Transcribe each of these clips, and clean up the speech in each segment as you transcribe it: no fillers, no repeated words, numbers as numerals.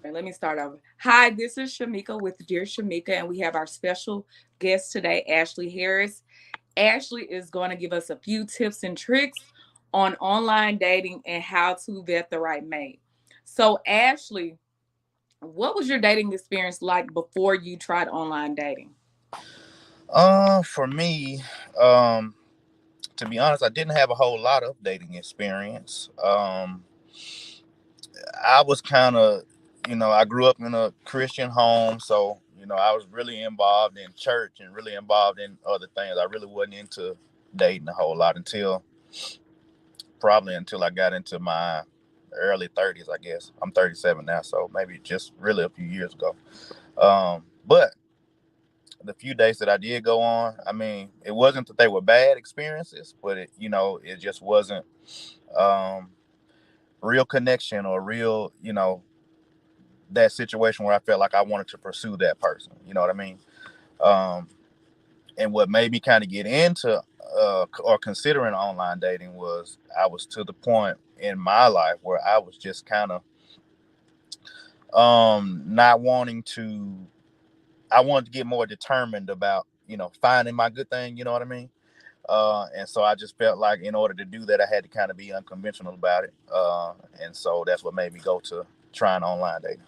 Let me start over. Hi, this is Shamika with Dear Shamika, and we have our special guest today, Ashley Harris. Ashley is going to give us a few tips and tricks on online dating and how to vet the right mate. So, Ashley, what was your dating experience like before you tried online dating? For me, um, to be honest, I didn't have a whole lot of dating experience. I was kind of, I grew up in a Christian home, so I was really involved in church and really involved in other things. I really wasn't into dating a whole lot until probably until I got into my early 30s, I guess. I'm 37 now, so maybe just really a few years ago. But the few days that I did go on, I mean, it wasn't that they were bad experiences, but it just wasn't um, real connection or real, that situation where I felt like I wanted to pursue that person. You know what I mean? Um, and what made me kind of get into or considering online dating was I was to the point in my life where I was just kind of not wanting to. I wanted to get more determined about finding my good thing. You know what I mean? And so I just felt like in order to do that, I had to kind of be unconventional about it. And so that's what made me go to trying online dating.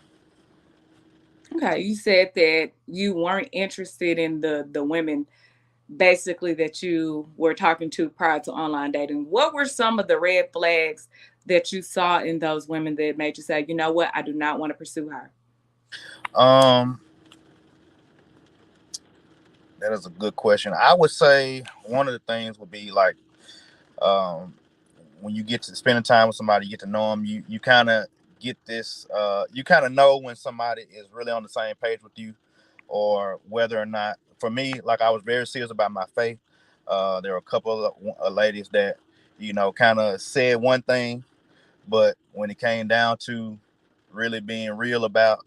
Okay, you said that you weren't interested in the women basically that you were talking to prior to online dating. What were some of the red flags that you saw in those women that made you say, you know what, I do not want to pursue her? Um, that is a good question. I would say one of the things would be like um, when you get to spending time with somebody, you get to know them. You kind of get this. You kind of know when somebody is really on the same page with you, or whether or not. For me, like I was very serious about my faith. There were a couple of ladies that kind of said one thing, but when it came down to really being real about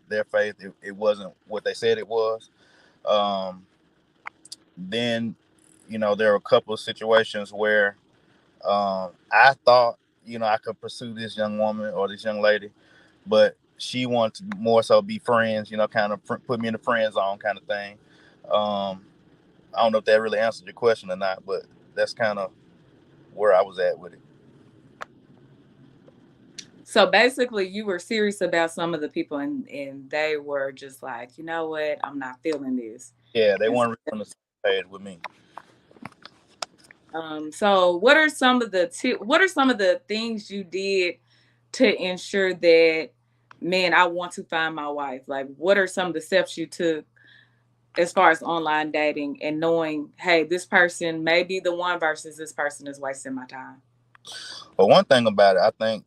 their faith, it wasn't what they said it was. Um, then there were a couple of situations where I thought I could pursue this young woman or this young lady, but she wanted to more so be friends, kind of put me in the friend zone kind of thing. um, I don't know if that really answered your question or not, but that's kind of where I was at with it. So basically, you were serious about some of the people, and they were just like, you know what, I'm not feeling this. Yeah, they And weren't really on the same page with me. so what are some of the things you did to ensure that, man, I want to find my wife? Like, what are some of the steps you took as far as online dating and knowing, hey, this person may be the one versus this person is wasting my time? But one thing about it, I think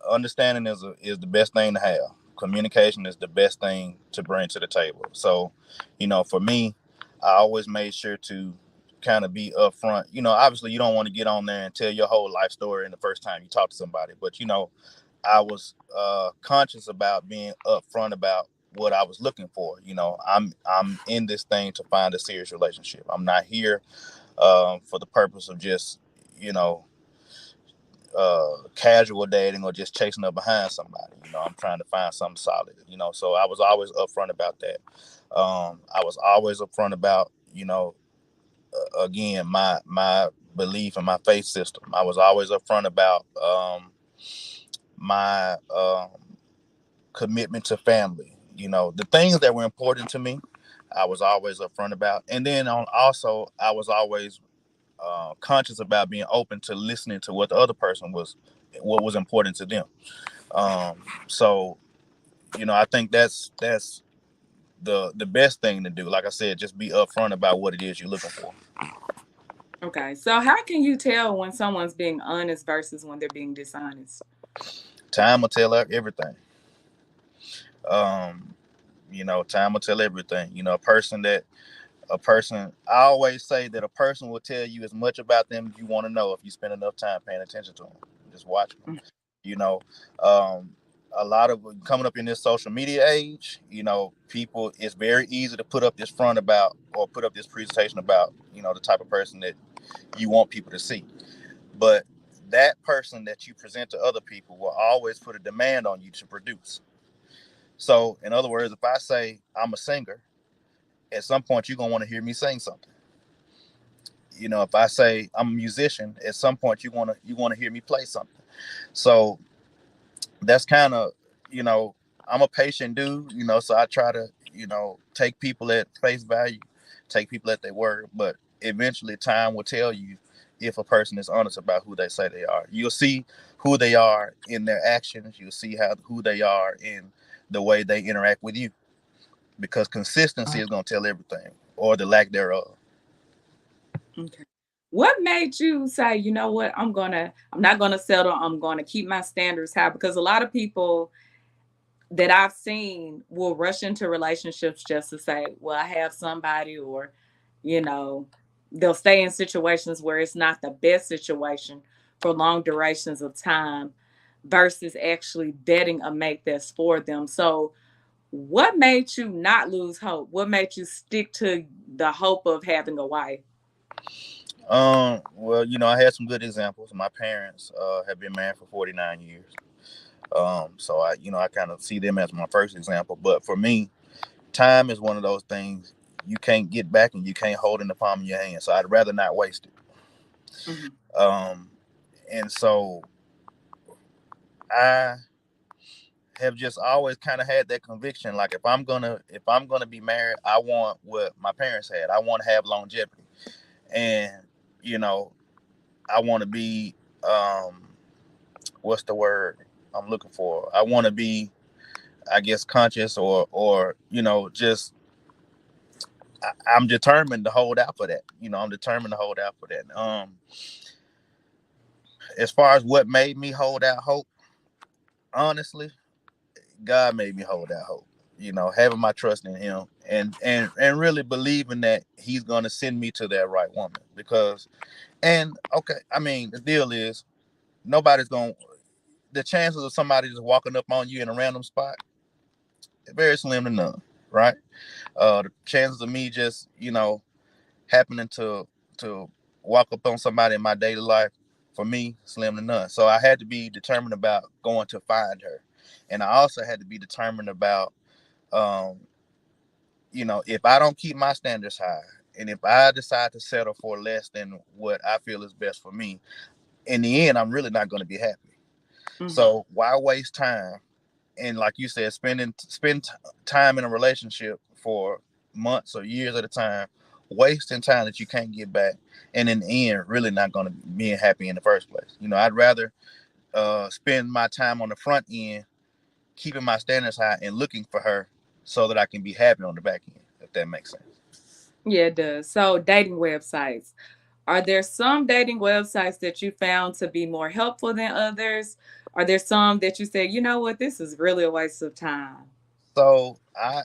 understanding is the best thing to have. Communication is the best thing to bring to the table. So, for me, I always made sure to kind of be upfront. Obviously, you don't want to get on there and tell your whole life story in the first time you talk to somebody, but I was conscious about being upfront about what I was looking for. I'm in this thing to find a serious relationship. I'm not here for the purpose of just you know casual dating or just chasing up behind somebody. I'm trying to find something solid. So I was always upfront about that. I was always upfront about again my belief in my faith system. I was always upfront about my commitment to family. The things that were important to me. I was always upfront about, and then also I was always conscious about being open to listening to what the other person what was important to them. So I think that's the best thing to do. Like I said, just be upfront about what it is you're looking for. Okay, so how can you tell when someone's being honest versus when they're being dishonest? Time will tell everything. Um, time will tell everything. A person. I always say that a person will tell you as much about them as you want to know if you spend enough time paying attention to them. Just watch them. You know, um, a lot of coming up in this social media age, people, it's very easy to put up this front about or put up this presentation about, the type of person that you want people to see. But that person that you present to other people will always put a demand on you to produce. So, in other words, if I say I'm a singer, at some point you're gonna want to hear me sing something. You know, if I say I'm a musician, at some point you want to hear me play something. So that's kind of, you know, I'm a patient dude, you know, so I try to, take people at face value, take people at their word, but eventually time will tell you if a person is honest about who they say they are. You'll see who they are in their actions, you'll see who they are in the way they interact with you, because consistency is going to tell everything, or the lack thereof. Okay. What made you say, you know what, I'm not gonna settle, I'm gonna keep my standards high? Because a lot of people that I've seen will rush into relationships just to say, well, I have somebody, or, you know, they'll stay in situations where it's not the best situation for long durations of time versus actually vetting a mate that's for them. So, what made you not lose hope? What made you stick to the hope of having a wife? Well, I had some good examples. My parents have been married for 49 years. So I kind of see them as my first example. But for me, time is one of those things you can't get back and you can't hold in the palm of your hand. So I'd rather not waste Mhm. it. And so I have just always kind of had that conviction. Like if I'm gonna be married, I want what my parents had. I want to have longevity, and you know, I want to be what's the word I'm looking for? I want to be, I guess, conscious, or just I'm determined to hold out for that. I'm determined to hold out for that. As far as what made me hold out hope, honestly, God made me hold out hope. Having my trust in Him, and really believing that He's gonna send me to that right woman. Because, and okay, I mean, the deal is nobody's gonna. The chances of somebody just walking up on you in a random spot, very slim to none, right? The chances of me just happening to walk up on somebody in my daily life, for me, slim to none. So I had to be determined about going to find her, and I also had to be determined about, um, if I don't keep my standards high, and if I decide to settle for less than what I feel is best for me, in the end, I'm really not going to be happy. Mhm. So why waste time? And like you said, spend time in a relationship for months or years at a time, wasting time that you can't get back, and in the end, really not going to be happy in the first place. I'd rather spend my time on the front end, keeping my standards high and looking for her, so that I can be happy on the back end. If that makes sense. Yeah, it does. So, dating websites. Are there some dating websites that you found to be more helpful than others? Are there some that you said, you know what, this is really a waste of time? So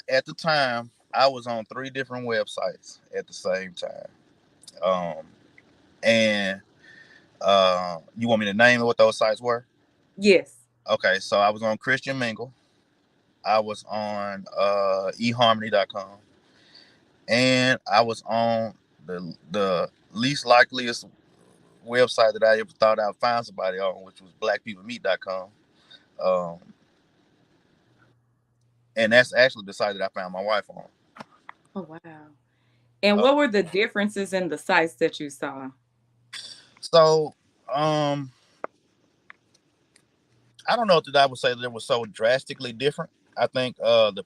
at the time, I was on three different websites at the same time. Um, and you want me to name what those sites were? Yes. Okay, so I was on Christian Mingle. I was on eharmony.com, and I was on the least likeliest website that I ever thought I'd find somebody on, which was blackpeoplemeet.com. Um, and that's actually the site that I found my wife on. Oh, wow. And Uh, what were the differences in the sites that you saw? so um, I don't know that I would say that it was so drastically different. I think the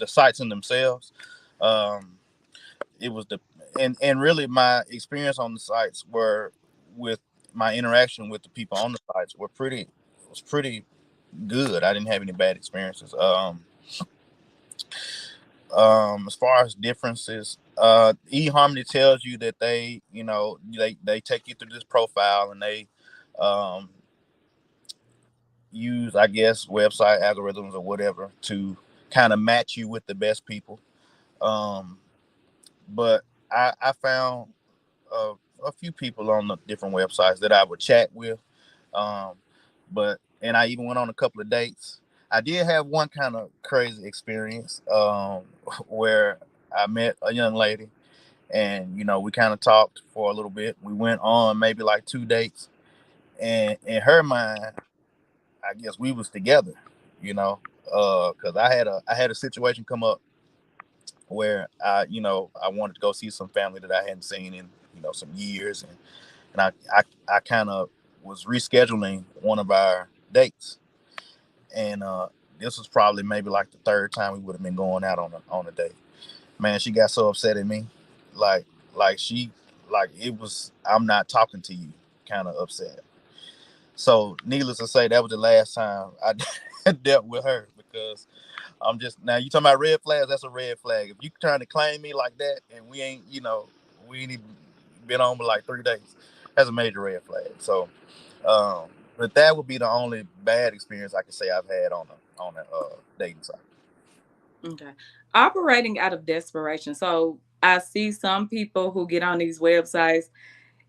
sites in themselves, um, it was and really my experience on the sites were with my interaction with the people on the sites was pretty good. I didn't have any bad experiences. As far as differences, eHarmony tells you that they take you through this profile, and they um, use, I guess, website algorithms or whatever to kind of match you with the best people. Um, but I found uh, a few people on the different websites that I would chat with. Um, and I even went on a couple of dates. I did have one kind of crazy experience where I met a young lady, and we kind of talked for a little bit. We went on maybe like two dates, and in her mind, I guess we was together, you know. Because I had a situation come up where I wanted to go see some family that I hadn't seen in some years, and I kind of was rescheduling one of our dates, and this was probably maybe like the third time we would have been going out on a date. Man, she got so upset at me, like she like it was I'm not talking to you kind of upset. So needless to say, that was the last time I dealt with her because I'm just now you talking about red flags. That's a red flag. If you trying to claim me like that and we ain't even been on for like 3 days, that's a major red flag. So, but that would be the only bad experience I can say I've had on a dating site. Okay. Operating out of desperation. So I see some people who get on these websites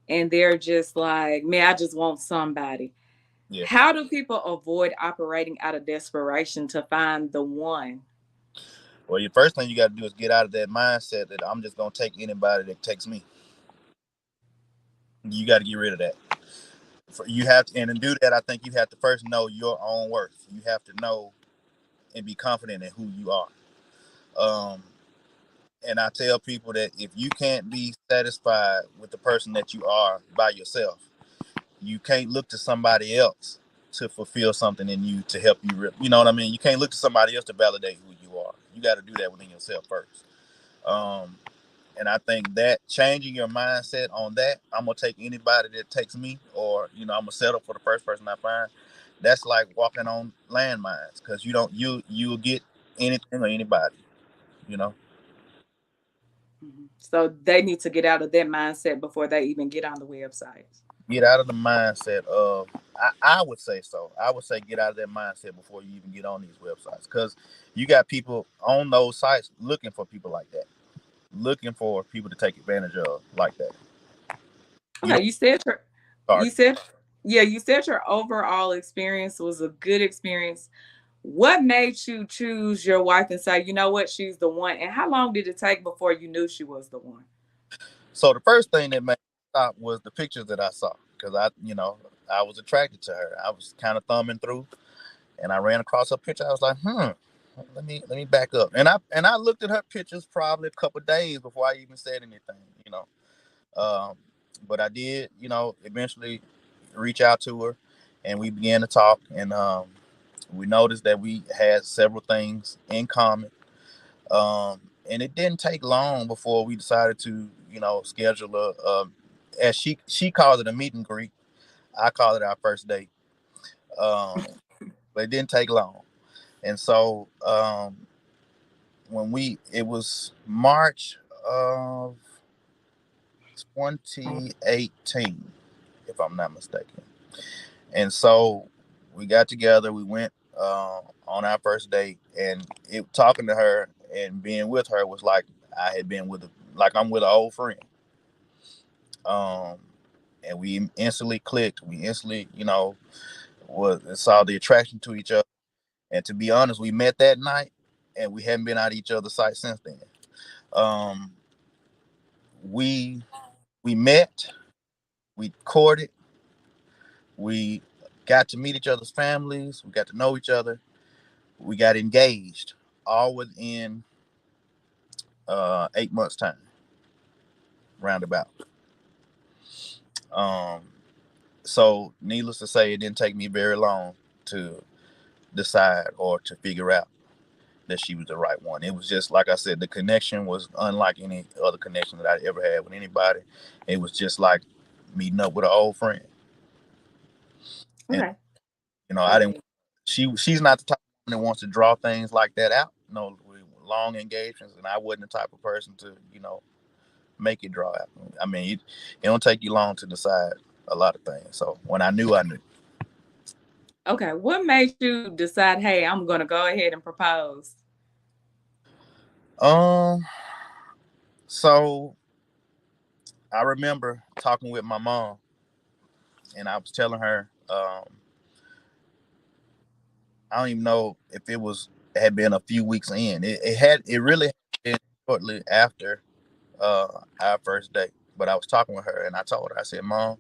and they're just like, man, I just want somebody. Yeah. How do people avoid operating out of desperation to find the one? Well, your first thing you got to do is get out of that mindset that I'm just gonna take anybody that takes me. You got to get rid of that. You have to, and to do that, I think you have to first know your own worth. You have to know and be confident in who you are. Um, and I tell people that if you can't be satisfied with the person that you are by yourself, you can't look to somebody else to fulfill something in you to help you. You know what I mean? You can't look to somebody else to validate who you are. You got to do that within yourself first. Um, and I think that changing your mindset on that, I'm gonna take anybody that takes me, or I'm gonna settle for the first person I find. That's like walking on landmines because you'll get anything or anybody. You know, Mhm. So they need to get out of that mindset before they even get on the websites. get out of the mindset of. I would say so. I would say get out of that mindset before you even get on these websites because you got people on those sites looking for people like that, looking for people to take advantage of like that. You Okay, don't you start. said yeah, you said your overall experience was a good experience. What made you choose your wife and say, you know what, she's the one? And how long did it take before you knew she was the one? So the first thing that made me stop was the pictures that I saw because I was attracted to her. I was kind of thumbing through, and I ran across her picture. I was like, let me back up. And I looked at her pictures probably a couple of days before I even said anything. Um, but I did, eventually reach out to her, and we began to talk, and we noticed that we had several things in common. And it didn't take long before we decided to, schedule as she calls it, a meet and greet. I call it our first date. Um, but it didn't take long. And so it was March of 2018, if I'm not mistaken. And so we got together. We went on our first date, and talking to her and being with her was like I had been like I'm with an old friend. Um, and we instantly clicked. We instantly, saw the attraction to each other. And to be honest, we met that night, and we haven't been out of each other's sight since then. Um, we we met, we courted, we got to meet each other's families, we got to know each other, we got engaged, all within 8 months time, roundabout. Um, so needless to say, it didn't take me very long to decide or to figure out that she was the right one. It was just like I said, the connection was unlike any other connection that I ever had with anybody. It was just like meeting up with an old friend. And Okay. I didn't. She's not the type of woman that wants to draw things like that out. Long engagements, and I wasn't the type of person to make it draw out. I mean, it don't take you long to decide a lot of things. So when I knew, I knew. Okay. What made you decide, hey, I'm going to go ahead and propose? Um, so I remember talking with my mom, and I was telling her, I don't even know if it had been a few weeks in. It really had been shortly after our first date. But I was talking with her, and I told her, I said, Mom,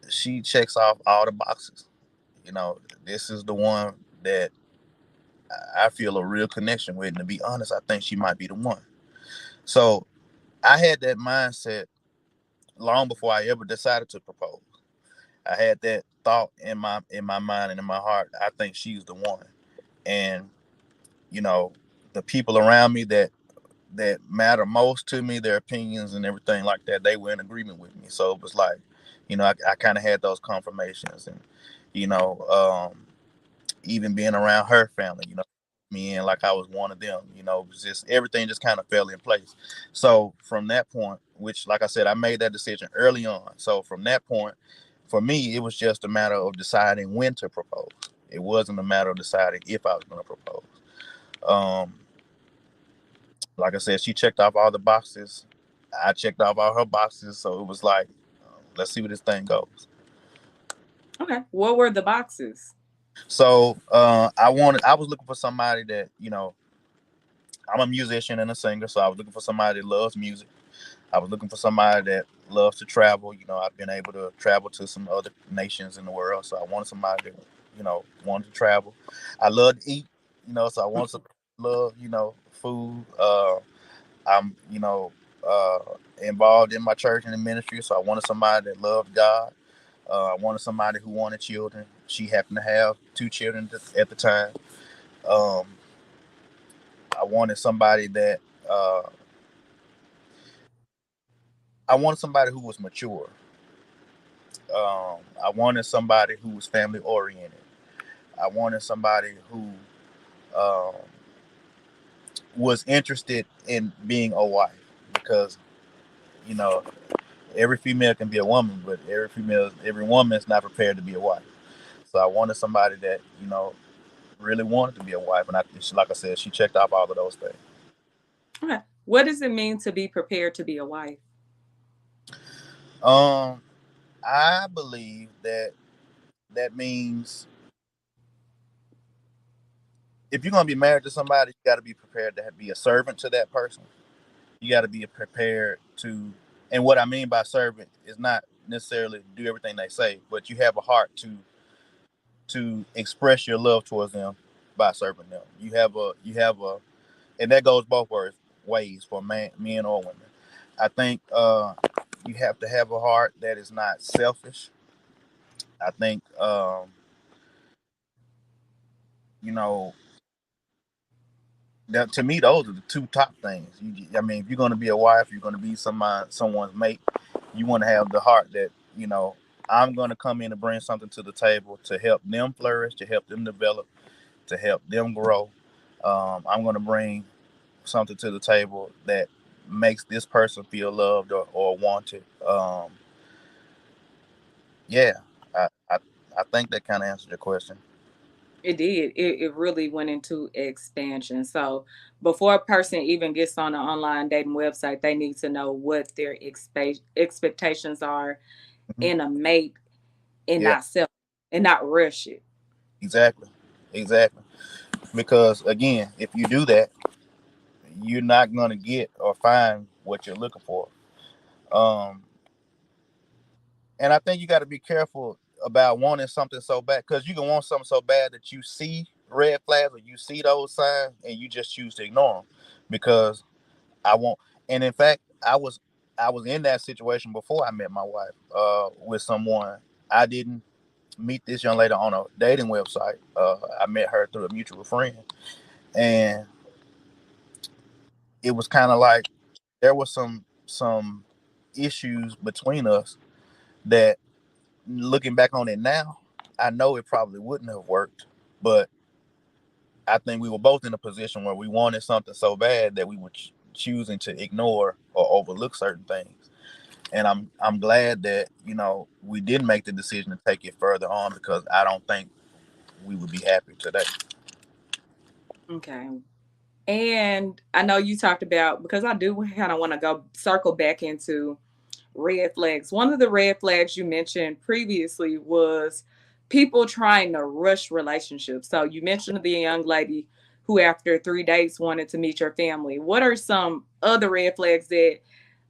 she checks off all the boxes. This is the one that I feel a real connection with. And to be honest, I think she might be the one. So I had that mindset long before I ever decided to propose. I had that thought in my mind and in my heart. I think she's the one. And you know, the people around me that matter most to me, their opinions and everything like that, they were in agreement with me. So it was like, I kind of had those confirmations, and you know, even being around her family, me and like I was one of them. It was just everything just kind of fell in place. So from that point, which like I said, I made that decision early on. So from that point, for me, it was just a matter of deciding when to propose. It wasn't a matter of deciding if I was going to propose. Um, like I said, she checked off all the boxes. I checked off all her boxes. So it was like, let's see where this thing goes. Okay. What were the boxes? So I was looking for somebody that, I'm a musician and a singer. So I was looking for somebody that loves music. I was looking for somebody that loves to travel. I've been able to travel to some other nations in the world. So I wanted somebody that, wanted to travel. I love to eat, so I wanted some love, food. I'm, uh, involved in my church and in ministry. So I wanted somebody that loved God. I wanted somebody who wanted children. She happened to have two children at the time. Um, I wanted somebody that uh, I wanted somebody who was mature. I wanted somebody who was family oriented. I wanted somebody who um, was interested in being a wife, because you know every female can be a woman, but every woman is not prepared to be a wife. So I wanted somebody that really wanted to be a wife, and like I said, she checked off all of those things. Okay. What does it mean to be prepared to be a wife? Um, I believe that means if you're gonna be married to somebody, you got to be prepared to be a servant to that person. You got to be prepared to, and what I mean by servant is not necessarily do everything they say, but you have a heart to express your love towards them by serving them. You have a, and that goes both ways for men or women. I think you have to have a heart that is not selfish. I think you know that to me those are the two top things. I mean, if you're going to be a wife, you're going to be someone's mate. You want to have the heart that I'm going to come in and bring something to the table to help them flourish, to help them develop, to help them grow. I'm going to bring something to the table that makes this person feel loved or wanted. Yeah, I, I I think that kind of answered your question. It did. It really went into expansion. So before a person even gets on an online dating website, they need to know what their expectations are Mhm. in a mate, and Yeah, not self, and not rush it. exactly, exactly. Because again, if you do that, you're not gonna get or find what you're looking for. Um, and I think you got to be careful about wanting something so bad, because you can want something so bad that you see red flags or you see those signs and you just choose to ignore them. Because I want, and in fact, I was in that situation before I met my wife. With someone I didn't meet this young lady on a dating website. I met her through a mutual friend, and it was kind of like there was some issues between us that, looking back on it now, I know it probably wouldn't have worked, but I think we were both in a position where we wanted something so bad that we were choosing to ignore or overlook certain things. And I'm glad that we did make the decision to take it further on, because I don't think we would be happy today. Okay. And I know you talked about, because I do kind of want to go circle back into red flags. One of the red flags you mentioned previously was people trying to rush relationships. So you mentioned the young lady who, after 3 days, wanted to meet your family. What are some other red flags that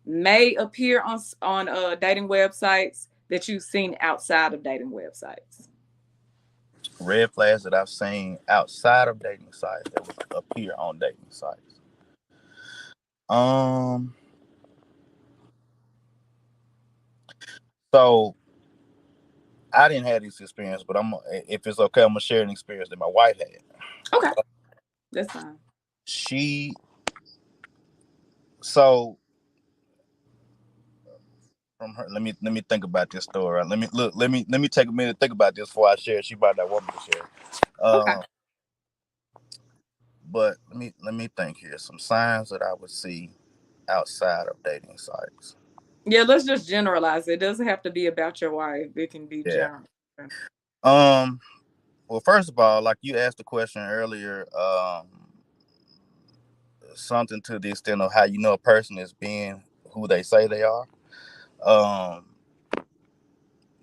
may appear on dating websites that you've seen outside of dating websites? red flags that I've seen outside of dating sites that would appear on dating sites. Um, so I didn't have this experience, but if it's okay, I'm gonna share an experience that my wife had. Okay, that's fine. She so from her. Let me think about this story. Right? Let me take a minute to think about this before I share. She might not want me to share. Okay. Um, but let me think here. Some signs that I would see outside of dating sites. Yeah, let's just generalize. It doesn't have to be about your wife. It can be Yeah. general. Um. Well, first of all, like you asked the question earlier, something to the extent of how you know a person is being who they say they are. Um.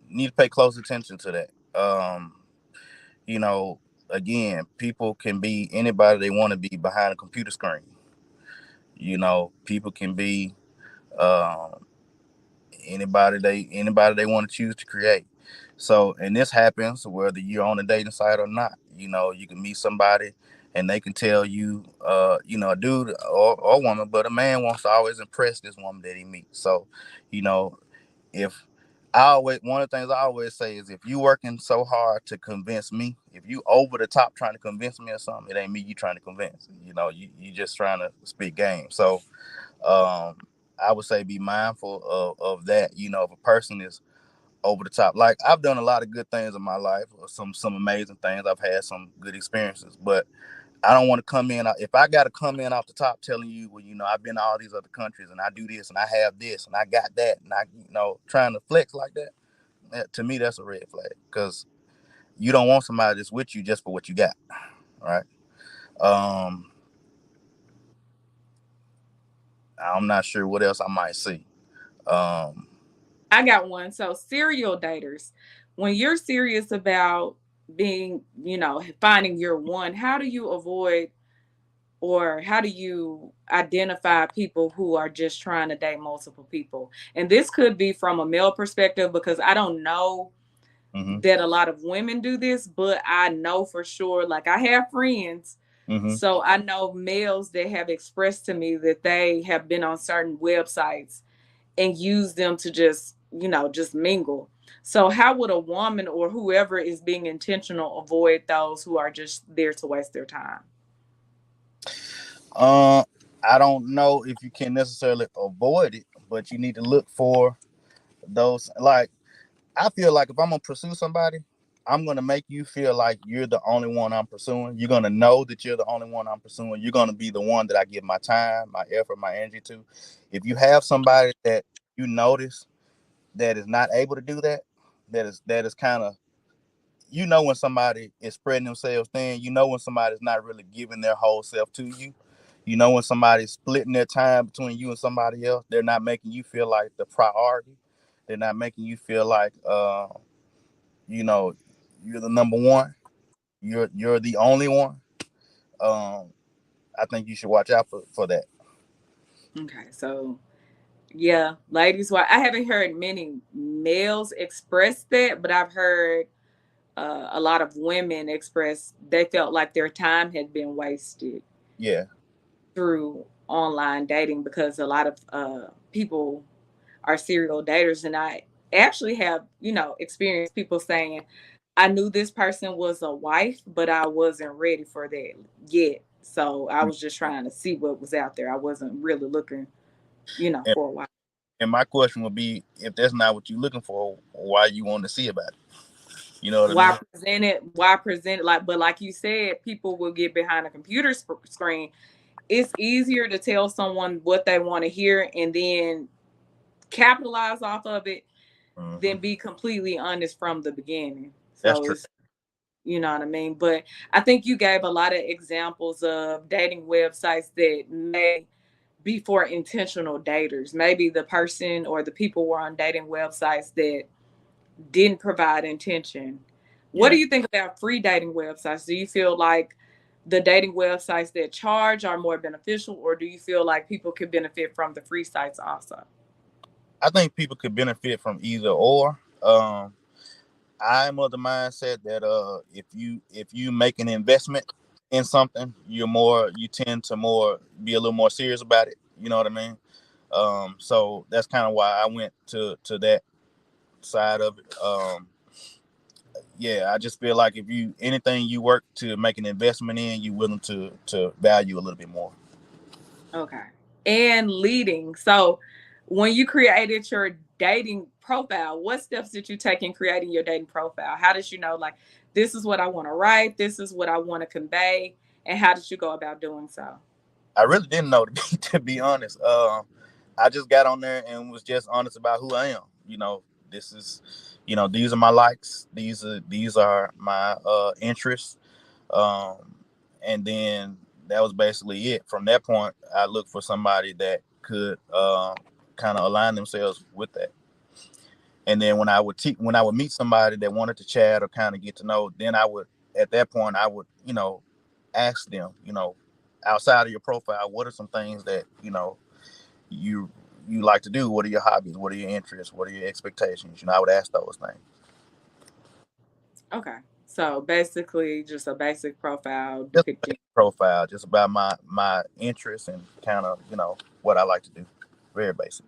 Need to pay close attention to that. You know, again, people can be anybody they want to be behind a computer screen. You know, people can be um, anybody they want to choose to create. So, and this happens whether you're on a dating site or not. You know, you can meet somebody and they can tell you, a dude or woman, but a man wants to always impress this woman that he meets. So, you know, if I always one of the things I always say is if you working so hard to convince me, if you over the top trying to convince me or something, it ain't me you trying to convince. You know, you just trying to speak game. So um I would say be mindful of that. You know, if a person is over the top, like I've done a lot of good things in my life, or some amazing things. I've had some good experiences, but I don't want to come in. If I got to come in off the top telling you, well, you know, I've been to all these other countries and I do this and I have this and I got that and I, trying to flex like that, to me, that's a red flag because you don't want somebody that's with you just for what you got, right? Um, I'm not sure what else I might see. Um, I got one. So serial daters, when you're serious about being, finding your one, how do you avoid or how do you identify people who are just trying to date multiple people? And this could be from a male perspective because I don't know hmm that a lot of women do this, but I know for sure, like I have friends. hmm So I know males that have expressed to me that they have been on certain websites and use them to just mingle. So how would a woman or whoever is being intentional avoid those who are just there to waste their time? uh, I don't know if you can necessarily avoid it, but you need to look for those. Like, I feel like if I'm gonna pursue somebody, I'm gonna make you feel like you're the only one I'm pursuing. You're gonna know that you're the only one I'm pursuing. You're gonna be the one that I give my time, my effort, my energy to. If you have somebody that you notice that is not able to do that, that is kind of, when somebody is spreading themselves thin. When somebody's not really giving their whole self to you. When somebody's splitting their time between you and somebody else. They're not making you feel like the priority. They're not making you feel like you know, you're the number one. You're the only one. Um, I think you should watch out for that. Okay, so yeah, ladies, well, I haven't heard many males express that, but I've heard a lot of women express they felt like their time had been wasted Yeah. through online dating because a lot of people are serial daters. And I actually have, experienced people saying, I knew this person was a wife, but I wasn't ready for that yet. So I was just trying to see what was out there. I wasn't really looking, And, for a while. and my question would be, if that's not what you're looking for, why you want to see about it? You know what I Why mean? present it? Why present it like? But like you said, people will get behind a computer screen. It's easier to tell someone what they want to hear and then capitalize off of it than hmm be completely honest from the beginning. That's So true. it's You know what I mean? But I think you gave a lot of examples of dating websites that may be for intentional daters. Maybe the person or the people were on dating websites that didn't provide intention. What do Yeah. you think about free dating websites? Do you feel like the dating websites that charge are more beneficial, or do you feel like people could benefit from the free sites also? I think people could benefit from either or. I'm of the mindset that if you make an investment in something, you tend to more be a little more serious about it. You know what I mean? So that's kind of why I went to that side of it. Yeah, I just feel like if you anything you work to make an investment in, you're willing to value a little bit more. Okay. And leading. So when you created your dating profile, what steps did you take in creating your dating profile? How did you know, like, this is what I want to write, this is what I want to convey, and how did you go about doing so? I really didn't know to be honest. I just got on there and was just honest about who I am. This is, these are my likes. These are my interests. Um, and then that was basically it. From that point, I looked for somebody that could kind of align themselves with that. And then when I would meet somebody that wanted to chat or kind of get to know, then I would at that point I would ask them, outside of your profile, what are some things that you you like to do? What are your hobbies? What are your interests? What are your expectations? I would ask those things. Okay. So basically just a basic profile Just depicting. profile, just about my interests and kind of what I like to do. Very basic.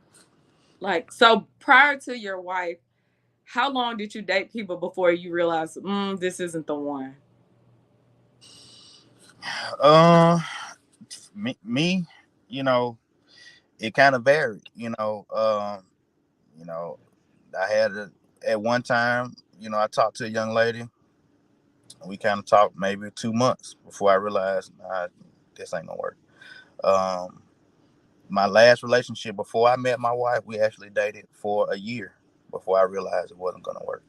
Like, so prior to your wife, how long did you date people before you realized, this isn't the one? Uh, me, you know, it kind of varied. You know, I had at one time, I talked to a young lady. We kind of talked maybe 2 months before I realized, nah, this ain't gonna work. Um, my last relationship before I met my wife, we actually dated for a year before I realized it wasn't gonna work.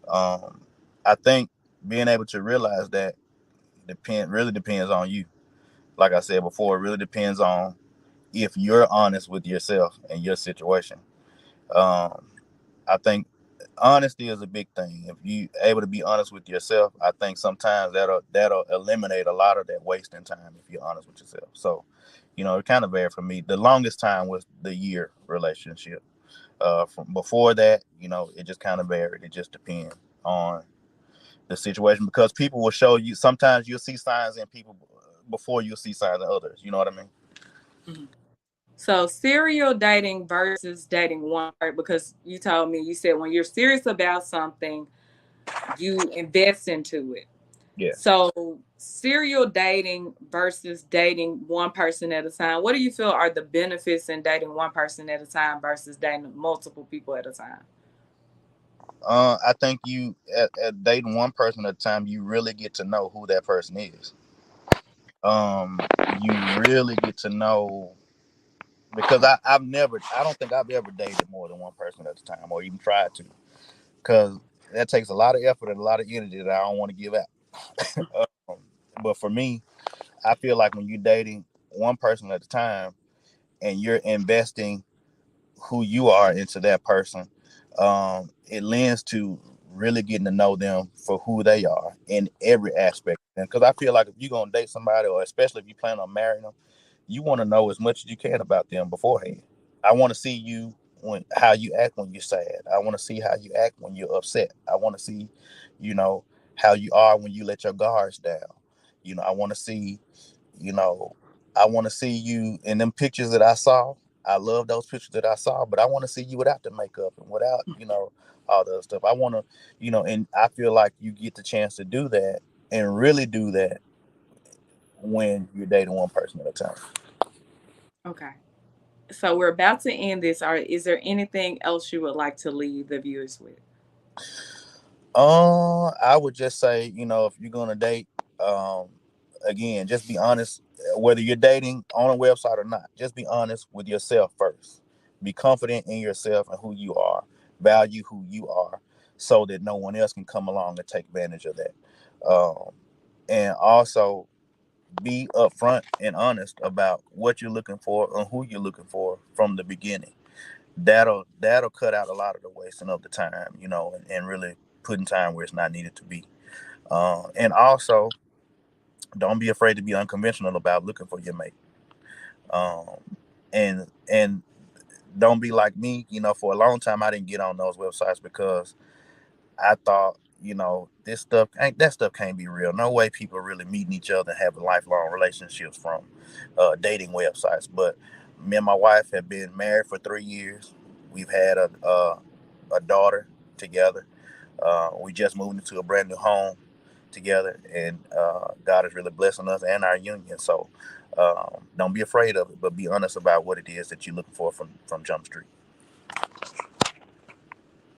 Um, I think being able to realize that really depends on you. Like I said before, it really depends on if you're honest with yourself and your situation. Um, I think honesty is a big thing. If you able to be honest with yourself, I think sometimes that'll eliminate a lot of that wasting time if you're honest with yourself. So, it kind of varied for me. The longest time was the year relationship. From before that, it just kind of varied. It just depends on the situation because people will show you. Sometimes you'll see signs in people before you'll see signs in others. You know what I mean? Mhm. So serial dating versus dating one part, because you told me, you said when you're serious about something, you invest into it. Yeah. So serial dating versus dating one person at a time. What do you feel are the benefits in dating one person at a time versus dating multiple people at a time? I think at dating one person at a time, you really get to know who that person is. You really get to know because I don't think I've ever dated more than one person at a time or even tried to because that takes a lot of effort and a lot of energy that I don't want to give out. But for me, I feel like when you're dating one person at a time and you're investing who you are into that person, it lends to really getting to know them for who they are in every aspect. And because I feel like if you're gonna date somebody, or especially if you plan on marrying them, you want to know as much as you can about them beforehand. I want to see you how you act when you're sad. I want to see how you act when you're upset. I want to see, you know, how you are when you let your guards down. I want to see, you know, I want to see you in them pictures that I saw. I love those pictures that I saw, but I want to see you without the makeup and without, all the other stuff. I want to, and I feel like you get the chance to do that and really do that when you're dating one person at a time. Okay. So we're about to end this. Is there anything else you would like to leave the viewers with? I would just say, if you're gonna date, um, again, just be honest. Whether you're dating on a website or not, just be honest with yourself first. Be confident in yourself and who you are. Value who you are, so that no one else can come along and take advantage of that. And also be upfront and honest about what you're looking for and who you're looking for from the beginning. That'll cut out a lot of the wasting of the time, and really putting time where it's not needed to be. And also, don't be afraid to be unconventional about looking for your mate. Um, and don't be like me. For a long time, I didn't get on those websites because I thought, this stuff ain't that stuff can't be real. No way people are really meeting each other and having lifelong relationships from dating websites. But me and my wife have been married for 3 years. We've had a daughter together. We just moved into a brand new home together, and God is really blessing us and our union. So don't be afraid of it, but be honest about what it is that you're looking for from Jump Street.